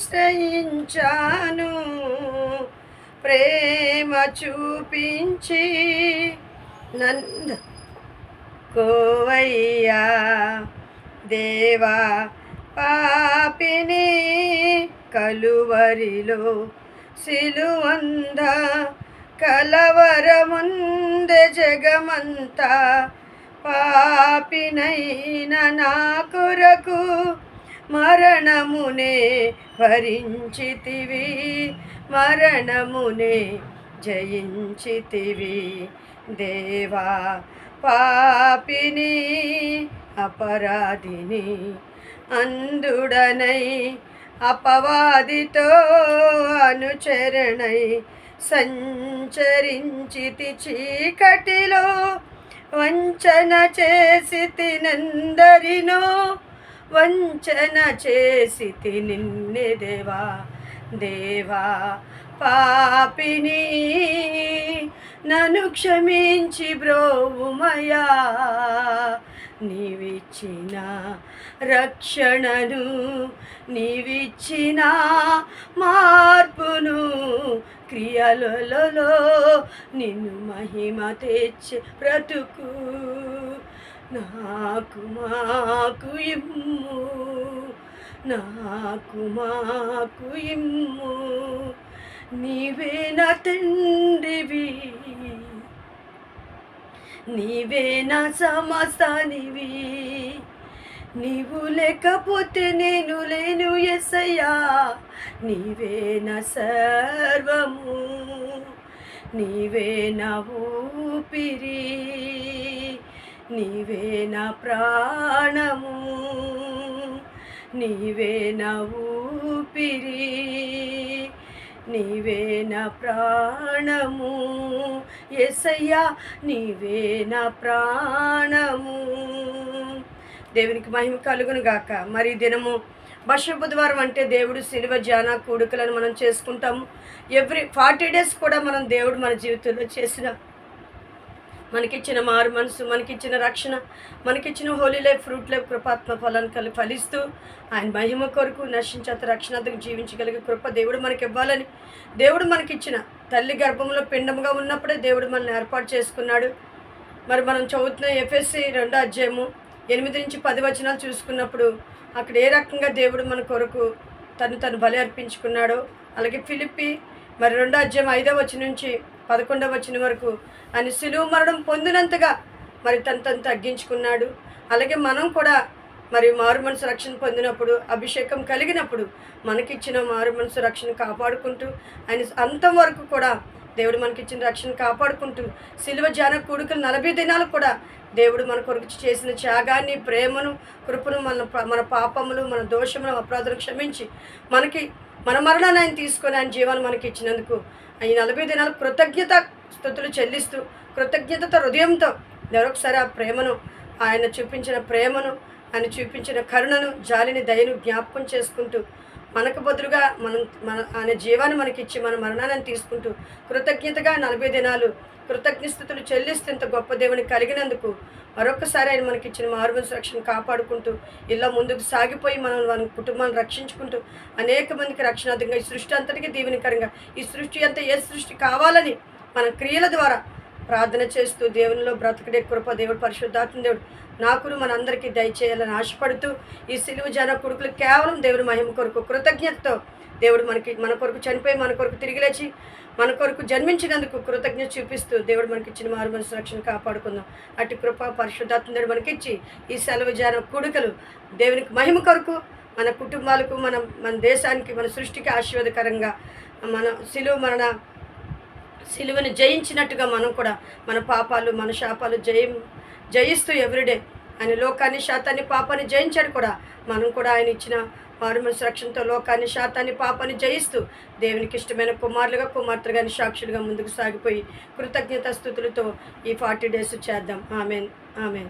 ఆశ్రయించాను, ప్రేమ చూపించి నన్ను కోవయ్యా దేవా. పాపిని కలువరిలో సిలువంద కలవరముందె జగమంతా, పాపినైన నా కొరకు మరణమునే భరించితివి, మరణమునే జయించితివి దేవా. పాపిని అపరాధిని అందుడనై అపవాదితో అనుచరణై సంచరించితి చీకటిలో, వంచన చేసి తినందరినో, వంచన చేసి నిన్నే దేవా. దేవా పాపిని నన్ను క్షమించి బ్రోవుమయా, నీవిచ్చిన రక్షణను, నీవిచ్చిన మార్పును, క్రియలలో నిన్ను మహిమ తెచ్చే బ్రతుకు నాకు మాకు ఇమ్ము, నాకు మాకు ఇమ్ము. నీవే నా తండ్రివి, నీవే నా సమస్తానివి, నీవు లేకపోతే నేను లేను యేసయ్యా. నీవే నా సర్వము, నీవే నా ఊపిరి, నీవే నా ప్రాణము, నీవే నా ఊపిరి, నీవే నా ప్రాణము యేసయ్యా, నీవే నా ప్రాణము. దేవునికి మహిమ కలుగును గాక. మరి దినము బష బుధవారం అంటే దేవుడు సిలువ ధ్యాన కూడుకలను మనం చేసుకుంటాము. ఎవ్రీ 40 days కూడా మనం దేవుడు మన జీవితంలో చేసిన మనకిచ్చిన మారు మనసు, మనకిచ్చిన రక్షణ, మనకిచ్చిన హోలీ లైఫ్, ఫ్రూట్ లైఫ్, కృపాత్మ ఫలాన్ని ఫలిస్తూ ఆయన మహిమ కొరకు నశించేత రక్షణార్థకు జీవించగలిగే కృప దేవుడు మనకి ఇవ్వాలని, దేవుడు మనకిచ్చిన తల్లి గర్భంలో పిండముగా ఉన్నప్పుడే దేవుడు మనల్ని ఏర్పాటు చేసుకున్నాడు. మరి మనం చదువుతున్న ఎఫెసీ 2వ అధ్యాయము 8-10 చూసుకున్నప్పుడు అక్కడ ఏ రకంగా దేవుడు మన కొరకు తను బలి అర్పించుకున్నాడో, అలాగే ఫిలిప్పి మరి 2వ అధ్యాయం 5వ వచనం నుంచి 11వ వచనం వరకు ఆయన సిలువ మరణం పొందినంతగా మరి తను తగ్గించుకున్నాడు. అలాగే మనం కూడా మరి మారు మనసు రక్షణ పొందినప్పుడు, అభిషేకం కలిగినప్పుడు మనకిచ్చిన మారు మనసు రక్షణ కాపాడుకుంటూ ఆయన అంతం వరకు కూడా దేవుడు మనకిచ్చిన రక్షణ కాపాడుకుంటూ సిలువ ధ్యాన కూడుకలు 40 దినాలు కూడా దేవుడు మన కొరకు చేసిన త్యాగాన్ని, ప్రేమను, కృపను, మన పాపములు, మన దోషములు, అపరాధాలు క్షమించి మన మరణాన్ని ఆయన తీసుకొని ఆయన జీవాన్ని మనకి ఇచ్చినందుకు ఈ 40 దినాలు కృతజ్ఞత స్తుతులు చెల్లిస్తూ కృతజ్ఞతతో హృదయంతో మరొకసారి ఆ ప్రేమను, ఆయన చూపించిన ప్రేమను, ఆయన చూపించిన కరుణను, జాలిని, దయను జ్ఞాపకం చేసుకుంటూ మనకు బదులుగా ఆయన జీవాన్ని మనకిచ్చి మన మరణాన్ని తీసుకుంటూ కృతజ్ఞతగా 40 దినాలు కృతజ్ఞతలు చెల్లిస్తూ ఇంత గొప్ప దేవుని కలిగినందుకు మరొకసారి ఆయన మనకిచ్చిన మారుమనసు రక్షణ కాపాడుకుంటూ ఇలా ముందుకు సాగిపోయి మన కుటుంబాన్ని రక్షించుకుంటూ అనేక మందికి రక్షణార్థంగా ఈ సృష్టి అంతటికీ దీవెనకరంగా ఈ సృష్టి అంతా ఏ సృష్టి కావాలని మన క్రియల ద్వారా ప్రార్థన చేస్తూ దేవునిలో బ్రతకడే కృప దేవుడు పరిశుద్ధాత్మ దేవుడు నాకును మనందరికీ దయచేయాలని ఆశపడుతూ ఈ సిలువ ధ్యాన కొడుకులు కేవలం దేవుడి మహిమ కొరకు కృతజ్ఞతతో దేవుడు మన కొరకు చనిపోయి మన కొరకు తిరిగి లేచి మన కొరకు జన్మించినందుకు కృతజ్ఞత చూపిస్తూ దేవుడు మనకి ఇచ్చిన మారు మనసు రక్షణ కాపాడుకుందాం. అటు కృప పరిశుద్ధాత్మ దేవుడు మనకిచ్చి ఈ సెలవు ధ్యాన కూడికలు దేవునికి మహిమ కొరకు మన కుటుంబాలకు మన దేశానికి మన సృష్టికి ఆశీర్వాదకరంగా మన సిలువను జయించినట్టుగా మనం కూడా మన పాపాలు మన శాపాలు జయిస్తూ ఎవ్రీడే ఆయన లోకాన్ని శాతాన్ని పాపాన్ని జయించాడు కూడా మనం కూడా ఆయన ఇచ్చిన మారుమనసు రక్షణతో లోకాన్ని శాతాన్ని పాపాన్ని జయిస్తూ దేవునికి ఇష్టమైన కుమారులుగా కుమార్తెలుగా సాక్షులుగా ముందుకు సాగిపోయి కృతజ్ఞతాస్తుతులతో ఈ 40 days చేద్దాం. Amen amen.